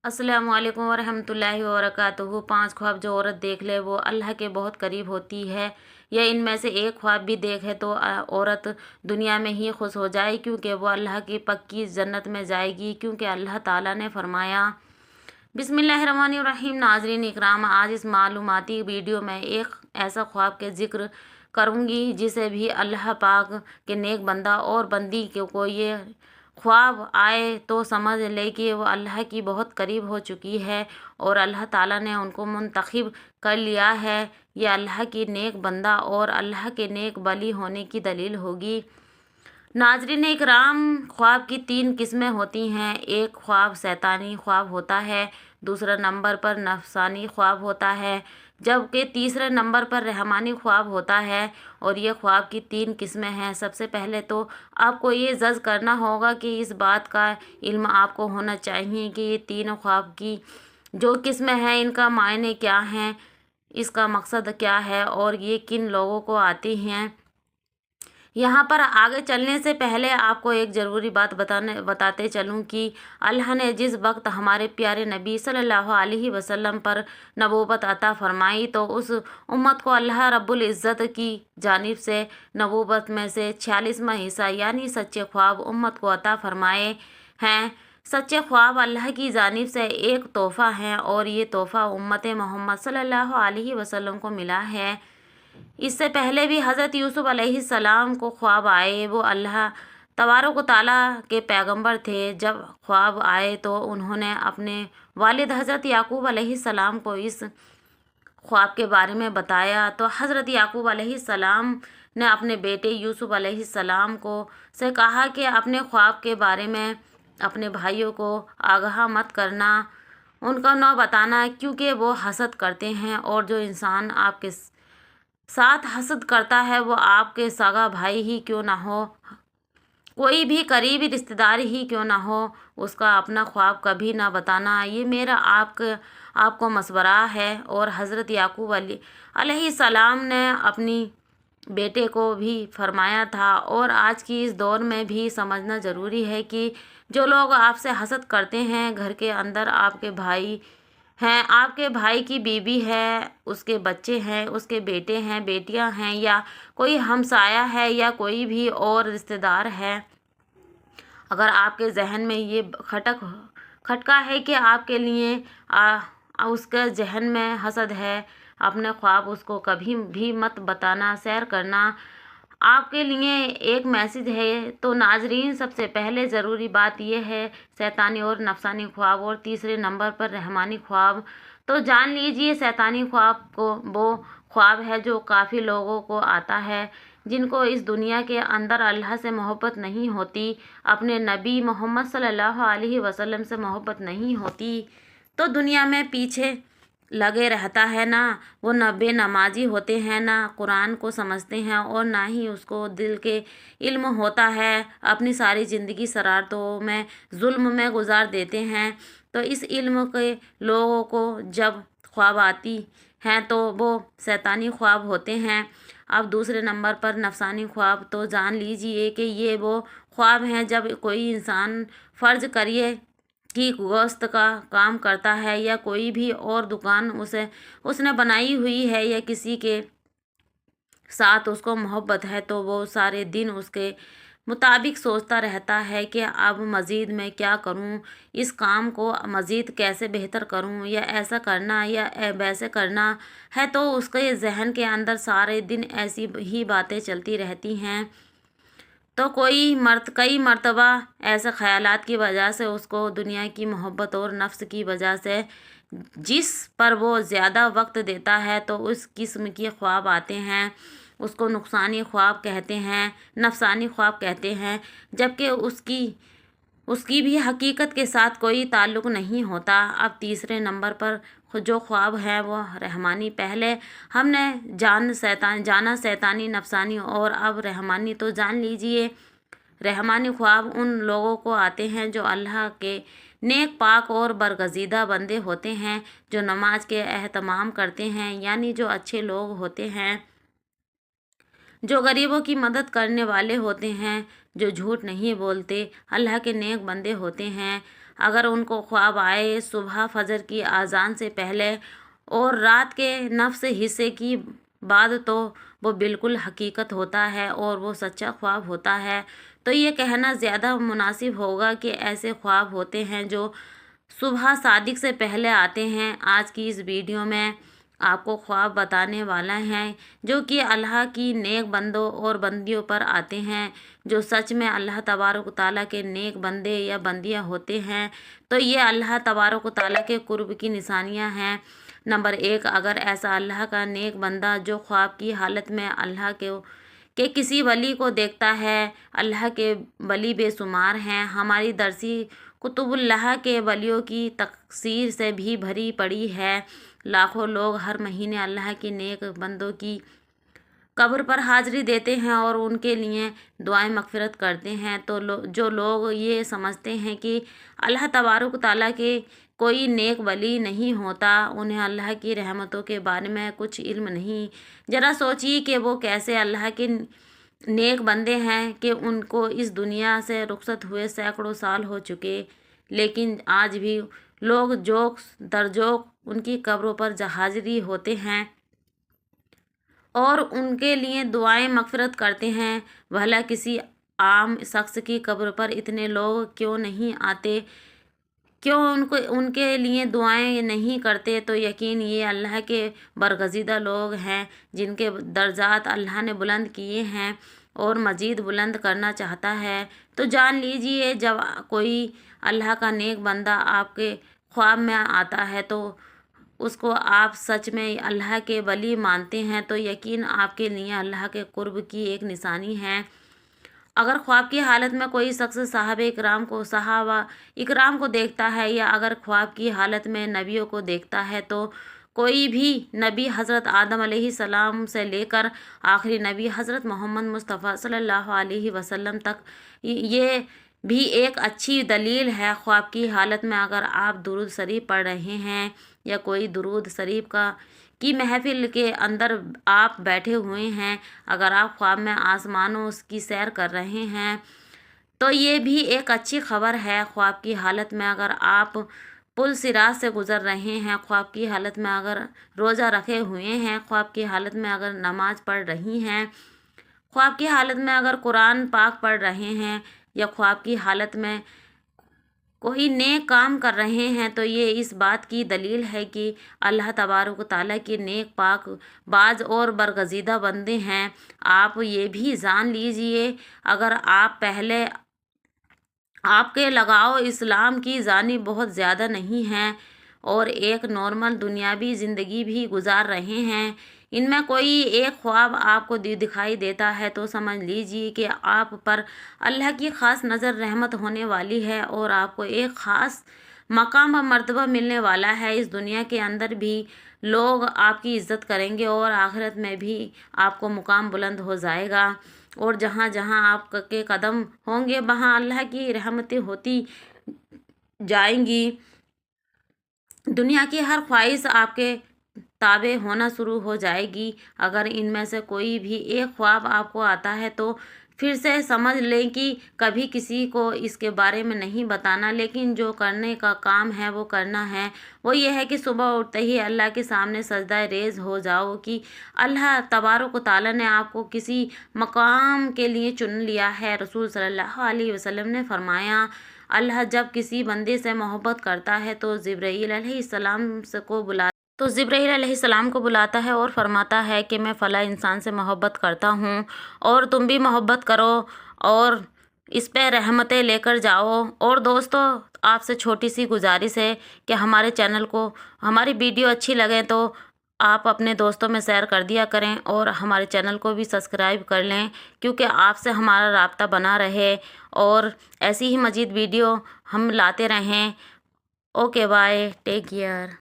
अस्सलामु अलैकुम वरहमतुल्लाहि वबरकातुहू। 5 ख्वाब जो औरत देख ले वो अल्लाह के बहुत करीब होती है। या इनमें से एक ख्वाब भी देखे तो औरत दुनिया में ही खुश हो जाए, क्योंकि वो अल्लाह की पक्की जन्नत में जाएगी, क्योंकि अल्लाह ताला ने फरमाया। बिस्मिल्लाहिर्रहमानिर्रहीम। नाज़रीन इकराम, आज इस मालूमाती वीडियो में एक ऐसा ख्वाब के ज़िक्र करूँगी जिसे भी अल्लाह पाक के नेक बंदा और बंदी को ये ख्वाब आए तो समझ ले कि वो अल्लाह की बहुत करीब हो चुकी है और अल्लाह ताला ने उनको मुंतखब कर लिया है। ये अल्लाह की नेक बंदा और अल्लाह के नेक वली होने की दलील होगी। नाज़रीन इकराम, ख्वाब की 3 किस्में होती हैं। एक ख्वाब शैतानी ख्वाब होता है, दूसरा नंबर पर नफसानी ख्वाब होता है, जबकि तीसरे नंबर पर रहमानी ख्वाब होता है। और ये ख्वाब की 3 किस्में हैं। सबसे पहले तो आपको ये जज करना होगा कि इस बात का इल्म आपको होना चाहिए कि ये तीनों ख्वाब की जो किस्में हैं इनका मायने क्या हैं, इसका मकसद क्या है और ये किन लोगों को आती हैं। यहाँ पर आगे चलने से पहले आपको एक ज़रूरी बात बताते चलूँ कि अल्लाह ने जिस वक्त हमारे प्यारे नबी सल्लल्लाहु अलैहि वसल्लम पर नबूवत अता फरमाई तो उस उम्मत को अल्लाह रब्बुल इज़्ज़त की जानिब से नबूवत में से 46वां हिस्सा यानी सच्चे ख्वाब उम्मत को अता फरमाए हैं। सच्चे ख्वाब अल्लाह की जानिब से एक तोहफ़ा है और ये तोहफ़ा उम्मत मोहम्मद सल्लल्लाहु अलैहि वसल्लम को मिला है। इससे पहले भी हज़रत यूसुफ अलैहिस्सलाम को ख्वाब आए। वो अल्लाह तबारक व तआला के पैगंबर थे। जब ख्वाब आए तो उन्होंने अपने वालिद हज़रत याकूब अलैहिस्सलाम को इस ख्वाब के बारे में बताया तो हज़रत याकूब अलैहिस्सलाम ने अपने बेटे यूसुफ अलैहिस्सलाम को से कहा कि अपने ख्वाब के बारे में अपने भाइयों को आगाह मत करना, उनको न बताना, क्योंकि वो हसद करते हैं और जो इंसान आपके साथ हसद करता है वो आपके सगा भाई ही क्यों ना हो, कोई भी करीबी रिश्तेदार ही क्यों ना हो, उसका अपना ख्वाब कभी ना बताना। ये मेरा आपको मशवरा है। और हज़रत याकूब अलैहिस्सलाम ने अपनी बेटे को भी फरमाया था। और आज की इस दौर में भी समझना ज़रूरी है कि जो लोग आपसे हसद करते हैं, घर के अंदर आपके भाई हैं, आपके भाई की बीवी है, उसके बच्चे हैं, उसके बेटे हैं, बेटियां हैं, या कोई हमसाया है या कोई भी और रिश्तेदार है, अगर आपके जहन में ये खटका है कि आपके लिए उसके जहन में हसद है, अपने ख्वाब उसको कभी भी मत बताना, शेयर करना। आपके लिए एक मैसेज है। तो नाजरीन, सबसे पहले ज़रूरी बात यह है शैतानी और नफसानी ख्वाब और तीसरे नंबर पर रहमानी ख्वाब। तो जान लीजिए, शैतानी ख्वाब को वो ख्वाब है जो काफ़ी लोगों को आता है जिनको इस दुनिया के अंदर अल्लाह से मोहब्बत नहीं होती, अपने नबी मोहम्मद सल्लल्लाहु अलैहि वसल्लम से मोहब्बत नहीं होती, तो दुनिया में पीछे लगे रहता है। ना वो नबे नमाजी होते हैं, ना कुरान को समझते हैं और ना ही उसको दिल के इल्म होता है। अपनी सारी ज़िंदगी शरारतों में, जुल्म में गुजार देते हैं। तो इस इल्म के लोगों को जब ख्वाब आती हैं तो वो शैतानी ख्वाब होते हैं। अब दूसरे नंबर पर नफसानी ख्वाब, तो जान लीजिए कि ये वो ख्वाब हैं जब कोई इंसान फ़र्ज करिए कि गोश्त का काम करता है या कोई भी और दुकान उसने बनाई हुई है या किसी के साथ उसको मोहब्बत है, तो वो सारे दिन उसके मुताबिक सोचता रहता है कि अब मज़ीद मैं क्या करूं, इस काम को मज़ीद कैसे बेहतर करूं, या ऐसा करना या वैसे करना है। तो उसके जहन के अंदर सारे दिन ऐसी ही बातें चलती रहती हैं। तो कई मर्तबा ऐसे ख़यालात की वजह से उसको दुनिया की मोहब्बत और नफ्स की वजह से जिस पर वो ज़्यादा वक्त देता है तो उस किस्म के ख्वाब आते हैं। उसको नुकसानी ख्वाब कहते हैं, नफसानी ख्वाब कहते हैं, जबकि उसकी भी हकीकत के साथ कोई ताल्लुक़ नहीं होता। अब तीसरे नंबर पर जो ख्वाब है वो रहमानी। पहले हमने जाना शैतानी, नफसानी और अब रहमानी। तो जान लीजिए, रहमानी ख्वाब उन लोगों को आते हैं जो अल्लाह के नेक पाक और बरगज़ीदा बंदे होते हैं, जो नमाज के एहतमाम करते हैं, यानी जो अच्छे लोग होते हैं, जो गरीबों की मदद करने वाले होते हैं, जो झूठ नहीं बोलते, अल्लाह के नेक बंदे होते हैं। اگر ان کو خواب آئے صبح فجر کی اذان سے پہلے اور رات کے نصف حصے کی بعد تو وہ بالکل حقیقت ہوتا ہے اور وہ سچا خواب ہوتا ہے۔ تو یہ کہنا زیادہ مناسب ہوگا کہ ایسے خواب ہوتے ہیں جو صبح صادق سے پہلے آتے ہیں۔ آج کی اس ویڈیو میں آپ کو خواب بتانے والا ہے جو کہ اللہ کی نیک بندوں اور بندیوں پر آتے ہیں، جو سچ میں اللہ تبارک و تعالیٰ کے نیک بندے یا بندیاں ہوتے ہیں۔ تو یہ اللہ تبارک و تعالیٰ کے قرب کی نشانیاں ہیں۔ نمبر 1، اگر ایسا اللہ کا نیک بندہ جو خواب کی حالت میں اللہ کے کسی ولی کو دیکھتا ہے، اللہ کے ولی بے شمار ہیں۔ ہماری درسی کتب اللہ کے ولیوں کی تقصیر سے بھی بھری پڑی ہے۔ لاکھوں لوگ ہر مہینے اللہ کے نیک بندوں کی قبر پر حاضری دیتے ہیں اور ان کے لیے دعائیں مغفرت کرتے ہیں۔ تو جو لوگ یہ سمجھتے ہیں کہ اللہ تبارک و تعالیٰ کے کوئی نیک ولی نہیں ہوتا، انہیں اللہ کی رحمتوں کے بارے میں کچھ علم نہیں، ذرا سوچیے کہ وہ کیسے اللہ کے نیک بندے ہیں کہ ان کو اس دنیا سے رخصت ہوئے سینکڑوں سال ہو چکے، لیکن آج بھی لوگ جوک در جوک ان کی قبروں پر حاضری ہوتے ہیں اور ان کے لیے دعائیں مغفرت کرتے ہیں۔ بھلا کسی عام شخص کی قبر پر اتنے لوگ کیوں نہیں آتے، کیوں ان کے لیے دعائیں نہیں کرتے؟ تو یقین یہ اللہ کے برگزیدہ لوگ ہیں جن کے درجات اللہ نے بلند کیے ہیں اور مزید بلند کرنا چاہتا ہے۔ تو جان لیجئے، جب کوئی اللہ کا نیک بندہ آپ کے خواب میں آتا ہے تو اس کو آپ سچ میں اللہ کے ولی مانتے ہیں، تو یقین آپ کے لیے اللہ کے قرب کی ایک نشانی ہے۔ اگر خواب کی حالت میں کوئی شخص صحابہ اکرام کو دیکھتا ہے، یا اگر خواب کی حالت میں نبیوں کو دیکھتا ہے، تو کوئی بھی نبی حضرت آدم علیہ السلام سے لے کر آخری نبی حضرت محمد مصطفیٰ صلی اللہ علیہ وسلم تک، یہ بھی ایک اچھی دلیل ہے۔ خواب کی حالت میں اگر آپ درود شریف پڑھ رہے ہیں یا کوئی درود شریف کی محفل کے اندر آپ بیٹھے ہوئے ہیں، اگر آپ خواب میں آسمانوں کی سیر کر رہے ہیں، تو یہ بھی ایک اچھی خبر ہے۔ خواب کی حالت میں اگر آپ پل صراط سے گزر رہے ہیں، خواب کی حالت میں اگر روزہ رکھے ہوئے ہیں، خواب کی حالت میں اگر نماز پڑھ رہی ہیں، خواب کی حالت میں اگر قرآن پاک پڑھ رہے ہیں، یا خواب کی حالت میں کوئی نیک کام کر رہے ہیں، تو یہ اس بات کی دلیل ہے کہ اللہ تبارک و تعالیٰ کی نیک پاک باز اور برگزیدہ بندے ہیں۔ آپ یہ بھی جان لیجئے، اگر آپ کے لگاؤ اسلام کی جانب بہت زیادہ نہیں ہیں اور ایک نارمل دنیاوی زندگی بھی گزار رہے ہیں، ان میں کوئی ایک خواب آپ کو دکھائی دیتا ہے، تو سمجھ لیجئے کہ آپ پر اللہ کی خاص نظر رحمت ہونے والی ہے اور آپ کو ایک خاص مقام و مرتبہ ملنے والا ہے۔ اس دنیا کے اندر بھی لوگ آپ کی عزت کریں گے اور آخرت میں بھی آپ کو مقام بلند ہو جائے گا، اور جہاں جہاں آپ کے قدم ہوں گے وہاں اللہ کی رحمتیں ہوتی جائیں گی۔ دنیا کی ہر خواہش آپ کے تابع ہونا شروع ہو جائے گی۔ اگر ان میں سے کوئی بھی ایک خواب آپ کو آتا ہے تو پھر سے سمجھ لیں کہ کبھی کسی کو اس کے بارے میں نہیں بتانا، لیکن جو کرنے کا کام ہے وہ کرنا ہے۔ وہ یہ ہے کہ صبح اٹھتے ہی اللہ کے سامنے سجدہ ریز ہو جاؤ کہ اللہ تبارک و تعالیٰ نے آپ کو کسی مقام کے لیے چن لیا ہے۔ رسول صلی اللہ علیہ وسلم نے فرمایا، اللہ جب کسی بندے سے محبت کرتا ہے تو جبرائیل علیہ السلام کو بلاتا ہے اور فرماتا ہے کہ میں فلاں انسان سے محبت کرتا ہوں اور تم بھی محبت کرو اور اس پہ رحمتیں لے کر جاؤ۔ اور دوستو، آپ سے چھوٹی سی گزارش ہے کہ ہمارے چینل کو، ہماری ویڈیو اچھی لگے تو آپ اپنے دوستوں میں شیئر کر دیا کریں اور ہمارے چینل کو بھی سبسکرائب کر لیں، کیونکہ آپ سے ہمارا رابطہ بنا رہے اور ایسی ہی مزید ویڈیو ہم لاتے رہیں۔ Okay, bye, take care.